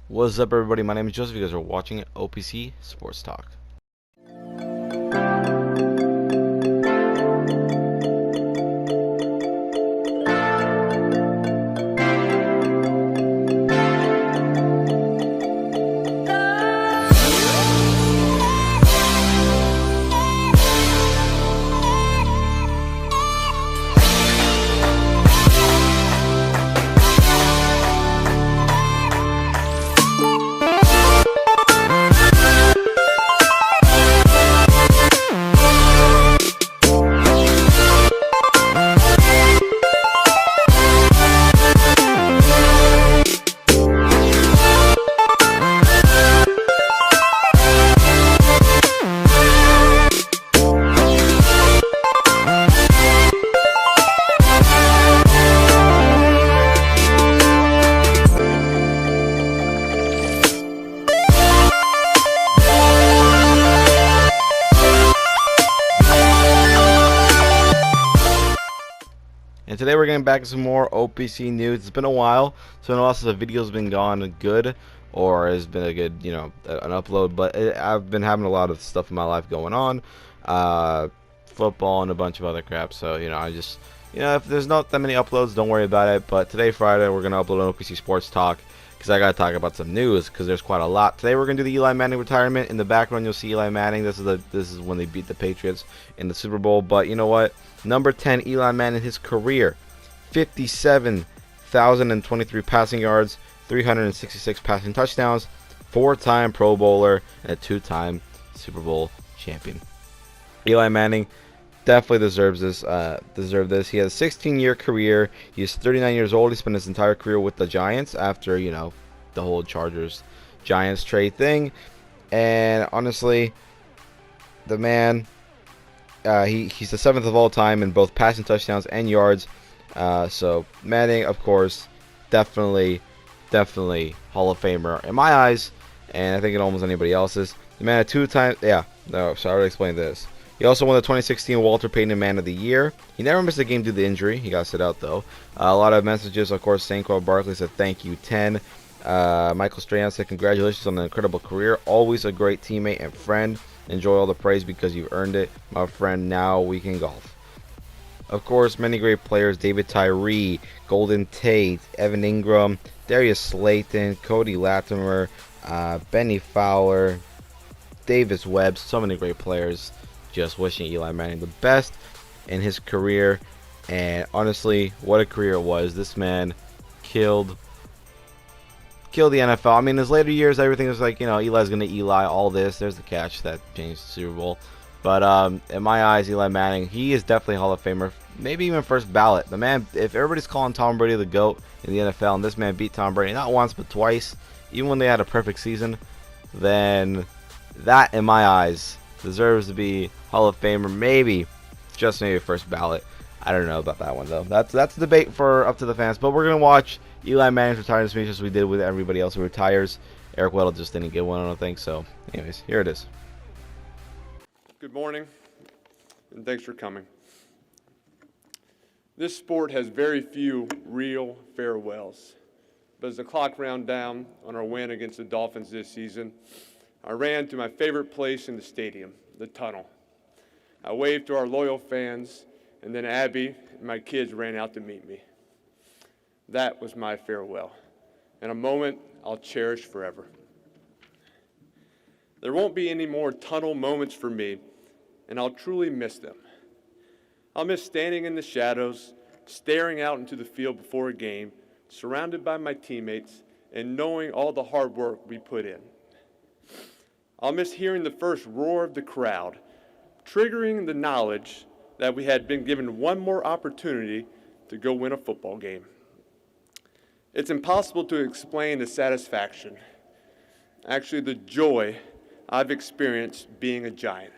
What's up, everybody? My name is Joseph. You guys are watching OPC Sports Talk. And today we're getting back to some more OPC news. It's been a while, so unless the video's been gone good or has been a good, an upload. But I've been having a lot of stuff in my life going on, football and a bunch of other crap. So I just, if there's not that many uploads, don't worry about it. But today, Friday, we're gonna upload an OPC Sports Talk because I gotta talk about some news because there's quite a lot. Today we're gonna do the Eli Manning retirement. In the background, you'll see Eli Manning. This is when they beat the Patriots in the Super Bowl. But you know what? Number 10, Eli Manning, his career, 57,023 passing yards, 366 passing touchdowns, 4-time Pro Bowler, and a 2-time Super Bowl champion. Eli Manning definitely deserves this. He has a 16-year career. He's 39 years old. He spent his entire career with the Giants after the whole Chargers-Giants trade thing. And honestly, the man, he's the 7th of all time in both passing touchdowns and yards. So Manning, of course, definitely Hall of Famer in my eyes, and I think in almost anybody else's. The man had 2 times. Yeah, no, so I already explained this. He also won the 2016 Walter Payton Man of the Year. He never missed a game due to injury. He got sit out though. A lot of messages, of course. Saquon Barkley said thank you 10. Michael Strahan said congratulations on an incredible career. Always a great teammate and friend. Enjoy all the praise because you've earned it, my friend. Now we can golf. Of course, many great players: David Tyree, Golden Tate, Evan Ingram, Darius Slayton, Cody Latimer, Benny Fowler, Davis Webb. So many great players. Just wishing Eli Manning the best in his career. And honestly, what a career it was. This man killed the NFL. I mean, his later years, everything was like, Eli's going to Eli, all this. There's the catch that changed the Super Bowl. But in my eyes, Eli Manning, he is definitely a Hall of Famer. Maybe even first ballot. The man, if everybody's calling Tom Brady the GOAT in the NFL, and this man beat Tom Brady not once but twice, even when they had a perfect season, then that, in my eyes, deserves to be Hall of Famer. Maybe, just maybe first ballot. I don't know about that one though. That's a debate for up to the fans. But we're gonna watch Eli Manning's retirement speech as we did with everybody else who retires. Eric Weddle just didn't get one, I don't think. So, anyways, here it is. Good morning, and thanks for coming. This sport has very few real farewells, but as the clock round down on our win against the Dolphins this season, I ran to my favorite place in the stadium, the tunnel. I waved to our loyal fans, and then Abby and my kids ran out to meet me. That was my farewell, and a moment I'll cherish forever. There won't be any more tunnel moments for me, and I'll truly miss them. I'll miss standing in the shadows, staring out into the field before a game, surrounded by my teammates, and knowing all the hard work we put in. I'll miss hearing the first roar of the crowd, triggering the knowledge that we had been given one more opportunity to go win a football game. It's impossible to explain the satisfaction, actually the joy I've experienced being a Giant.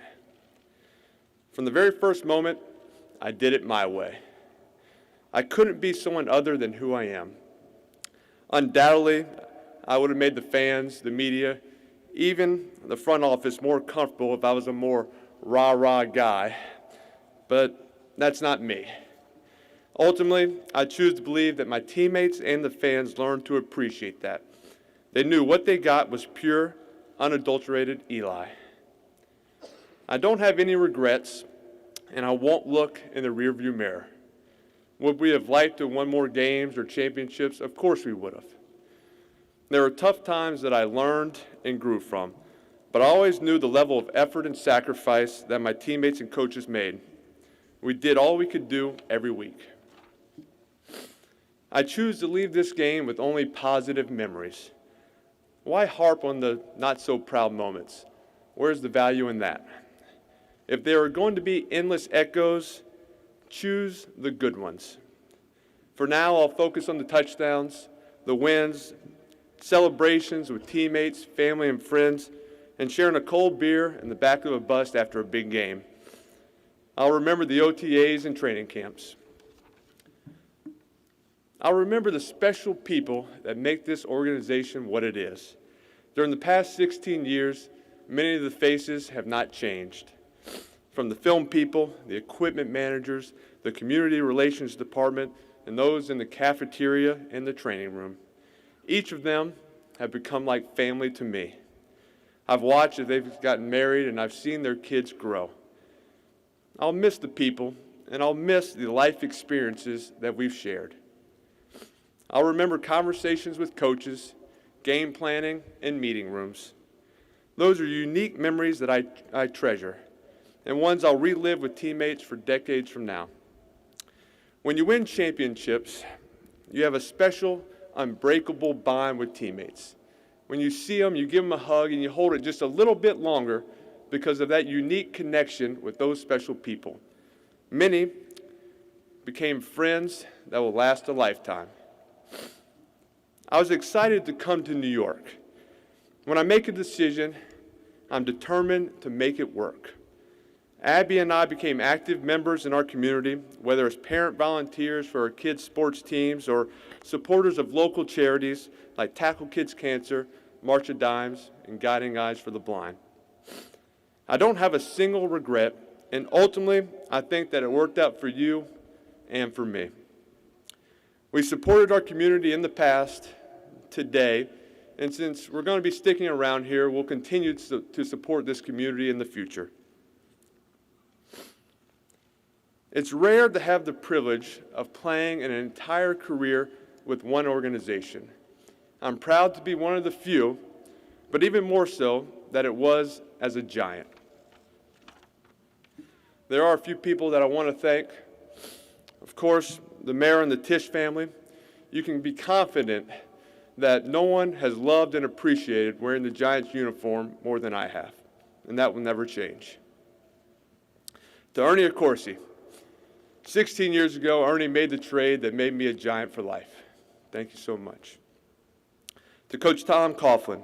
From the very first moment, I did it my way. I couldn't be someone other than who I am. Undoubtedly, I would have made the fans, the media, even the front office more comfortable if I was a more rah-rah guy, but that's not me. Ultimately, I choose to believe that my teammates and the fans learned to appreciate that. They knew what they got was pure, unadulterated Eli. I don't have any regrets, and I won't look in the rearview mirror. Would we have liked to have won more games or championships? Of course we would have. There were tough times that I learned and grew from, but I always knew the level of effort and sacrifice that my teammates and coaches made. We did all we could do every week. I choose to leave this game with only positive memories. Why harp on the not-so-proud moments? Where's the value in that? If there are going to be endless echoes, choose the good ones. For now, I'll focus on the touchdowns, the wins, celebrations with teammates, family, and friends, and sharing a cold beer in the back of a bus after a big game. I'll remember the OTAs and training camps. I'll remember the special people that make this organization what it is. During the past 16 years, many of the faces have not changed. From the film people, the equipment managers, the community relations department, and those in the cafeteria and the training room. Each of them have become like family to me. I've watched as they've gotten married, and I've seen their kids grow. I'll miss the people, and I'll miss the life experiences that we've shared. I'll remember conversations with coaches, game planning, and meeting rooms. Those are unique memories that I treasure, and ones I'll relive with teammates for decades from now. When you win championships, you have a special, unbreakable bond with teammates. When you see them, you give them a hug, and you hold it just a little bit longer because of that unique connection with those special people. Many became friends that will last a lifetime. I was excited to come to New York. When I make a decision, I'm determined to make it work. Abby and I became active members in our community, whether as parent volunteers for our kids' sports teams or supporters of local charities like Tackle Kids Cancer, March of Dimes, and Guiding Eyes for the Blind. I don't have a single regret, and ultimately, I think that it worked out for you and for me. We supported our community in the past, today, and since we're going to be sticking around here, we'll continue to support this community in the future. It's rare to have the privilege of playing an entire career with one organization. I'm proud to be one of the few, but even more so that it was as a Giant. There are a few people that I want to thank. Of course, the mayor and the Tisch family. You can be confident that no one has loved and appreciated wearing the Giants uniform more than I have, and that will never change. To Ernie Accorsi, 16 years ago, Ernie made the trade that made me a Giant for life. Thank you so much. To Coach Tom Coughlin,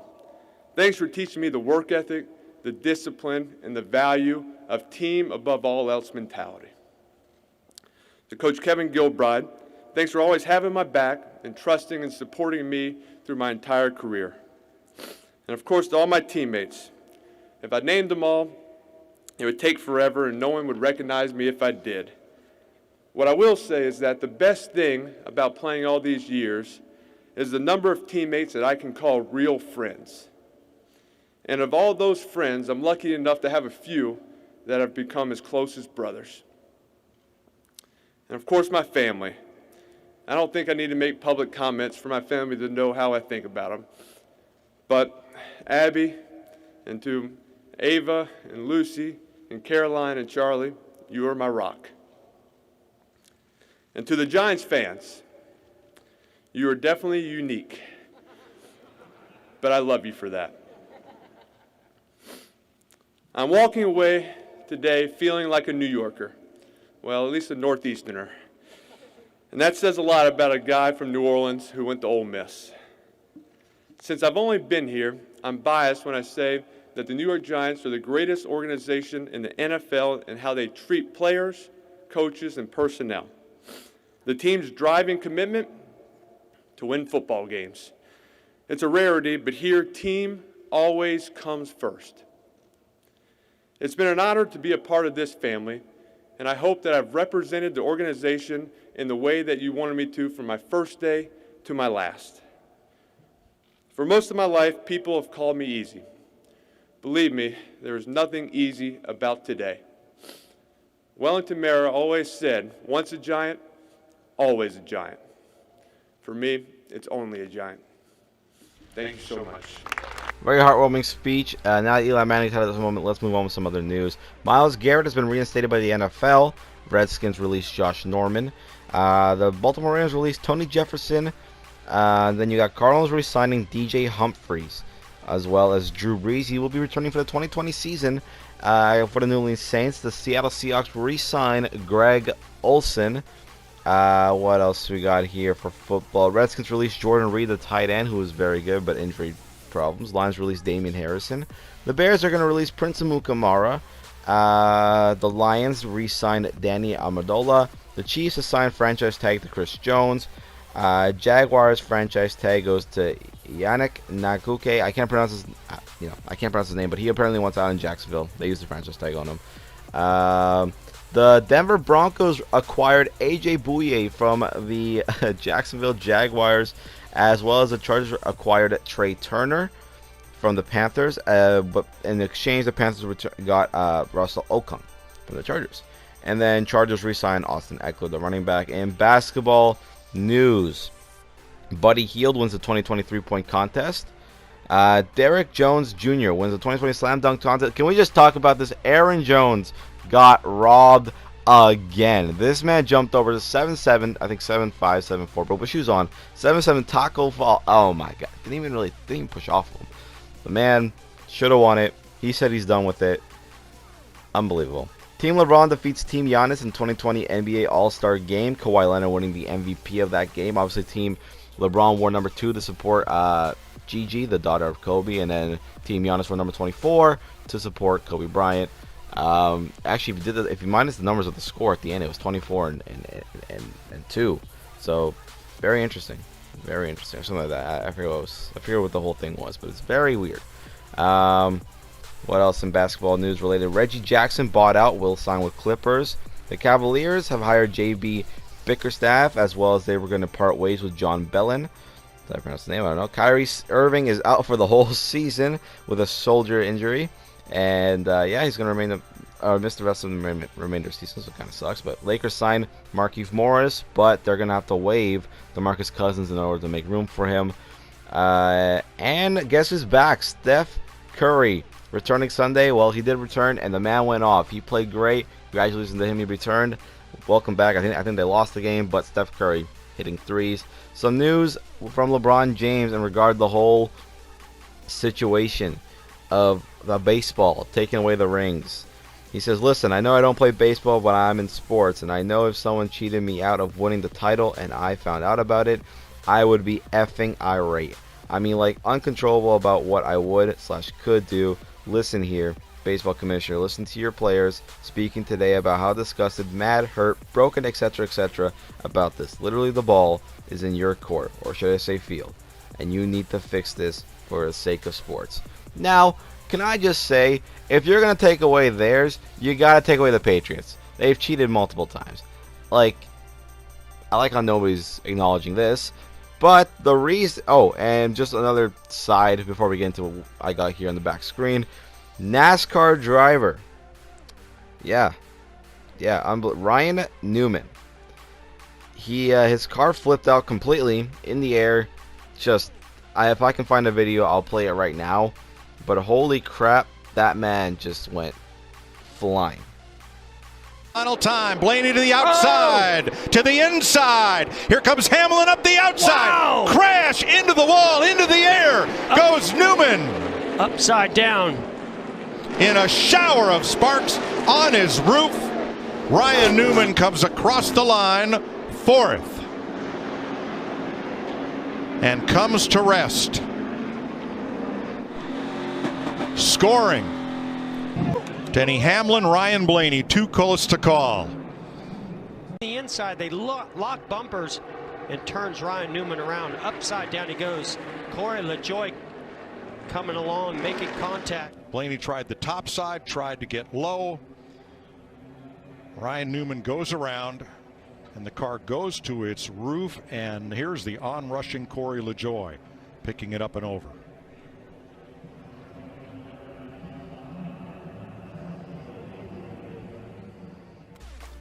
thanks for teaching me the work ethic, the discipline, and the value of team above all else mentality. To Coach Kevin Gilbride, thanks for always having my back and trusting and supporting me through my entire career. And of course, to all my teammates, if I named them all, it would take forever and no one would recognize me if I did. What I will say is that the best thing about playing all these years is the number of teammates that I can call real friends. And of all those friends, I'm lucky enough to have a few that have become as close as brothers. And of course, my family. I don't think I need to make public comments for my family to know how I think about them. But Abby, and to Ava and Lucy and Caroline and Charlie, you are my rock. And to the Giants fans, you are definitely unique. But I love you for that. I'm walking away today feeling like a New Yorker. Well, at least a Northeasterner. And that says a lot about a guy from New Orleans who went to Ole Miss. Since I've only been here, I'm biased when I say that the New York Giants are the greatest organization in the NFL in how they treat players, coaches, and personnel. The team's driving commitment to win football games. It's a rarity, but here, team always comes first. It's been an honor to be a part of this family, and I hope that I've represented the organization in the way that you wanted me to from my first day to my last. For most of my life, people have called me easy. Believe me, there is nothing easy about today. Wellington Mara always said, once a giant, always a giant. For me, it's only a giant. Thank you so much. Very heartwarming speech. Now that Eli Manning's had at this moment, let's move on with some other news. Myles Garrett has been reinstated by the NFL. Redskins released Josh Norman. The Baltimore Ravens released Tony Jefferson. Then you got Cardinals re-signing DJ Humphries, as well as Drew Brees. He will be returning for the 2020 season for the New Orleans Saints. The Seattle Seahawks re-sign Greg Olsen. What else we got here for football? Redskins released Jordan Reed, the tight end, who was very good, but injury problems. Lions released Damian Harrison. The Bears are going to release Prince Amukamara. The Lions re-signed Danny Amendola. The Chiefs assigned franchise tag to Chris Jones. Jaguars franchise tag goes to Yannick Ngakoue. I can't pronounce his name, but he apparently wants out in Jacksonville. They used the franchise tag on him. The Denver Broncos acquired AJ Bouye from the Jacksonville Jaguars, as well as the Chargers acquired Trey Turner from the Panthers. But in exchange, the Panthers got Russell Okung from the Chargers. And then Chargers re-signed Austin Eckler, the running back. In basketball news, Buddy Hield wins the 2020 three-point contest. Derrick Jones Jr. wins the 2020 slam dunk contest. Can we just talk about this? Aaron Jones got robbed again. This man jumped over to 7'7", I think 7'5", 7'4", but with shoes on. 7'7" taco fall. Oh my god. Didn't even push off of him. The man should have won it. He said he's done with it. Unbelievable. Team LeBron defeats Team Giannis in 2020 NBA All-Star Game. Kawhi Leonard winning the MVP of that game. Obviously, Team LeBron wore number 2 to support Gigi, the daughter of Kobe, and then Team Giannis wore number 24 to support Kobe Bryant. Actually, if you minus the numbers of the score at the end, it was 24 and 2. So very interesting, or something like that. I forget what the whole thing was, but it's very weird. What else in basketball news related? Reggie Jackson bought out, will sign with Clippers. The Cavaliers have hired JB Bickerstaff, as well as they were going to part ways with John Bellin. Did I pronounce the name? I don't know. Kyrie Irving is out for the whole season with a shoulder injury. And he's going to miss the rest of the remainder of the season, so it kind of sucks. But Lakers signed Markieff Morris, but they're going to have to waive DeMarcus Cousins in order to make room for him. And guess who's back? Steph Curry. Returning Sunday. Well, he did return, and the man went off. He played great. Congratulations to him. He returned. Welcome back. I think they lost the game, but Steph Curry hitting threes. Some news from LeBron James in regard to the whole situation of the baseball, taking away the rings. He says, listen, I know I don't play baseball, but I'm in sports, and I know if someone cheated me out of winning the title and I found out about it, I would be effing irate. I mean, like, uncontrollable about what I would/could do. Listen here, baseball commissioner, listen to your players speaking today about how disgusted, mad, hurt, broken, etc. about this. Literally, the ball is in your court, or should I say field, and you need to fix this for the sake of sports. Now, can I just say, if you're going to take away theirs, you got to take away the Patriots. They've cheated multiple times. Like, I like how nobody's acknowledging this. But the reason... Oh, and just another side before we get into what I got here on the back screen. NASCAR driver. Yeah, Ryan Newman. His car flipped out completely in the air. Just, if I can find a video, I'll play it right now. But holy crap, that man just went flying. Final time, Blaney to the outside, to the inside. Here comes Hamlin up the outside. Wow. Crash into the wall, into the air. Goes Newman. Upside down. In a shower of sparks on his roof, Ryan Newman comes across the line, fourth. And comes to rest. Scoring. Denny Hamlin, Ryan Blaney, too close to call. The inside, they lock bumpers and turns Ryan Newman around. Upside down he goes. Corey LaJoie coming along, making contact. Blaney tried the top side, tried to get low. Ryan Newman goes around, and the car goes to its roof, and here's the on-rushing Corey LaJoie. picking it up and over.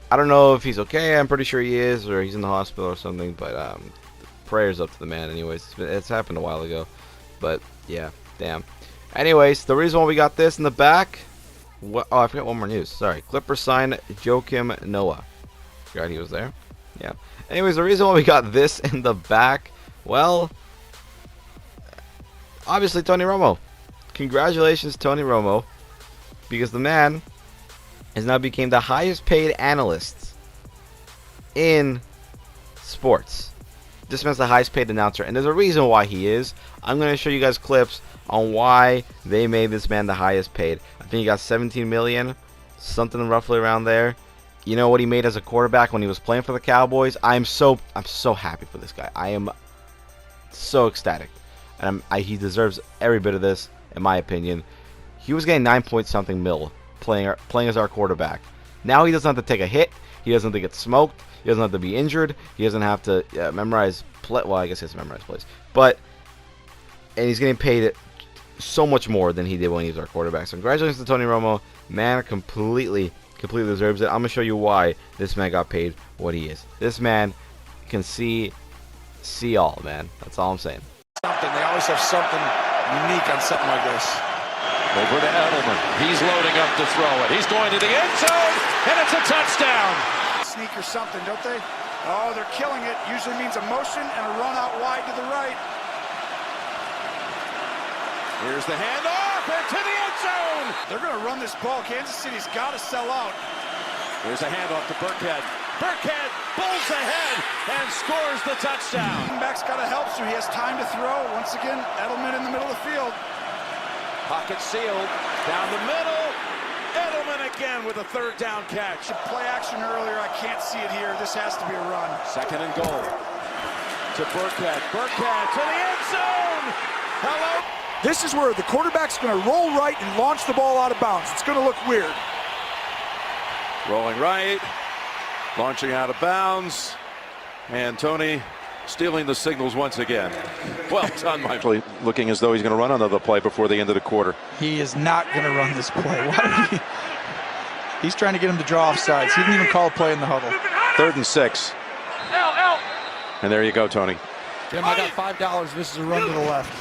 I don't know if he's okay. I'm pretty sure he is, or he's in the hospital or something. But prayers up to the man. Anyways, it's happened a while ago. But yeah, damn. Anyways, the reason why we got this in the back. Oh, I forgot one more news. Sorry, Clippers signed Joakim Noah. Forgot he was there. Yeah. Anyways, the reason why we got this in the back, well, obviously Tony Romo. Congratulations, Tony Romo, because the man has now became the highest paid analyst in sports. This man's the highest paid announcer, and there's a reason why he is. I'm going to show you guys clips on why they made this man the highest paid. I think he got 17 million, something roughly around there. You know what he made as a quarterback when he was playing for the Cowboys? I'm so happy for this guy. I am so ecstatic, and he deserves every bit of this, in my opinion. He was getting 9 point something mil playing as our quarterback. Now he doesn't have to take a hit. He doesn't have to get smoked. He doesn't have to be injured. He doesn't have to memorize play. Well, I guess he has to memorize plays, and he's getting paid so much more than he did when he was our quarterback. So congratulations to Tony Romo. Man, completely deserves it. I'm gonna show you why this man got paid what he is. This man can see all, man. That's all I'm saying. They always have something unique on something like this. Over to Edelman. He's loading up to throw it. He's going to the end zone, and it's a touchdown. Sneak or something, don't they? Oh, they're killing it. Usually means a motion and a run out wide to the right. Here's the handoff into the end zone. They're going to run this ball. Kansas City's got to sell out. Here's a handoff to Burkhead. Burkhead pulls ahead and scores the touchdown. Back's got to help, so he has time to throw. Once again, Edelman in the middle of the field. Pocket sealed. Down the middle. Edelman again with a third down catch. Play action earlier. I can't see it here. This has to be a run. Second and goal. To Burkhead. Burkhead to the end zone. Hello. This is where the quarterback's going to roll right and launch the ball out of bounds. It's going to look weird. Rolling right. Launching out of bounds. And Tony stealing the signals once again. Well done, Michael. Looking as though he's going to run another play before the end of the quarter. He is not going to run this play. Why would he? He's trying to get him to draw off sides. He didn't even call a play in the huddle. 3rd and 6. And there you go, Tony. Jim, I got $5. This is a run to the left.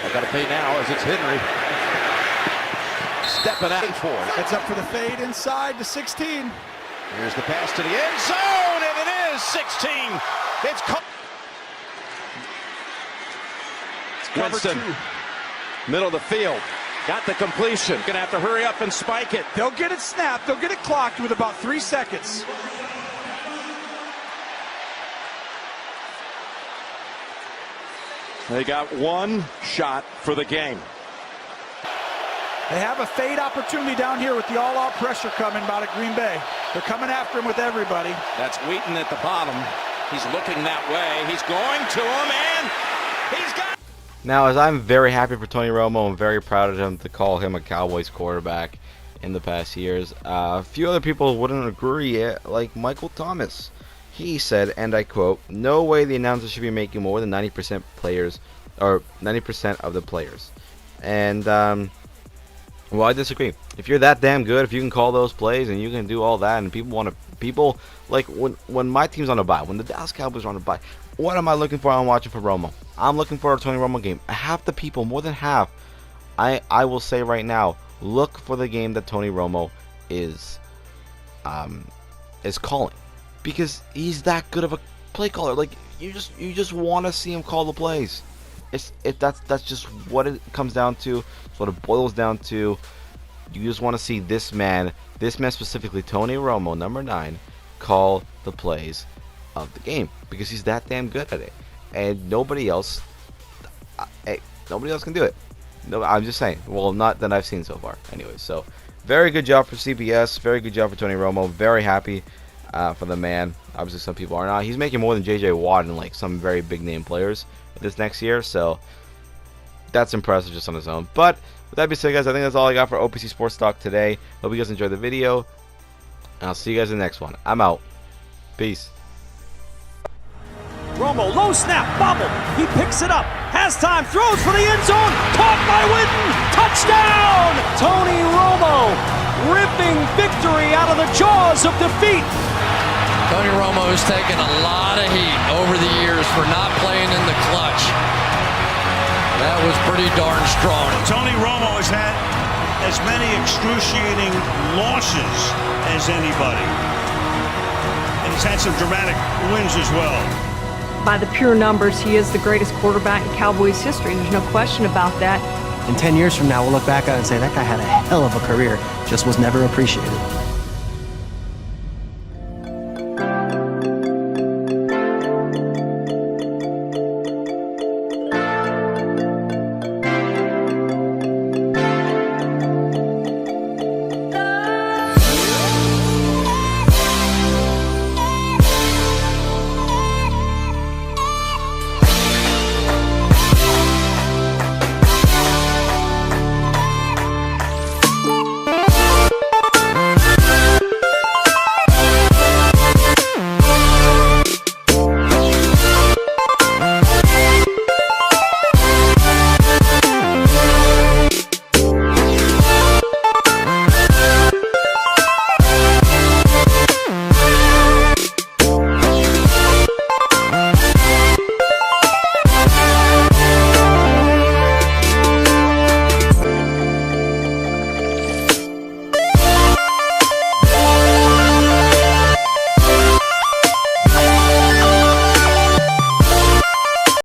I got to pay now as it's Henry. Stepping out for it. It's up for the fade inside to 16. Here's the pass to the end zone, and it is 16. It's Winston, middle of the field. Got the completion. Gonna have to hurry up and spike it. They'll get it snapped. They'll get it clocked with about 3 seconds. They got one shot for the game. They have a fade opportunity down here with the all-out pressure coming out of Green Bay. They're coming after him with everybody. That's Wheaton at the bottom. He's looking that way. He's going to him, and he's got. Now, as I'm very happy for Tony Romo, I'm very proud of him to call him a Cowboys quarterback in the past years. A few other people wouldn't agree, like Michael Thomas. He said, and I quote, "No way the announcer should be making more than 90% players, or 90% of the players." And well, I disagree. If you're that damn good, if you can call those plays and you can do all that, and people like when my team's on a bye, when the Dallas Cowboys are on a bye, what am I looking for? I'm watching for Romo. I'm looking for a Tony Romo game. Half the people, more than half, I will say right now, look for the game that Tony Romo is calling, because he's that good of a play caller. Like you just want to see him call the plays. That's just what it comes down to. It's what it boils down to. You just want to see this man specifically, Tony Romo, number 9, call the plays of the game, because he's that damn good at it, and nobody else can do it. No, I'm just saying. Well, not that I've seen so far. Anyway, so very good job for CBS. Very good job for Tony Romo. Very happy for the man. Obviously, some people are not. He's making more than J.J. Watt and like some very big name players this next year, so that's impressive just on its own. But with that being said, guys, I think that's all I got for OPC Sports Talk today. Hope you guys enjoyed the video, and I'll see you guys in the next one. I'm out. Peace. Romo, low snap, bobble. He picks it up, has time, throws for the end zone. Caught by Witten. Touchdown! Tony Romo ripping victory out of the jaws of defeat. Tony Romo has taken a lot of heat over the years for not playing in the clutch. That was pretty darn strong. Tony Romo has had as many excruciating losses as anybody. And he's had some dramatic wins as well. By the pure numbers, he is the greatest quarterback in Cowboys history. There's no question about that. In 10 years from now, we'll look back on it and say, that guy had a hell of a career, just was never appreciated.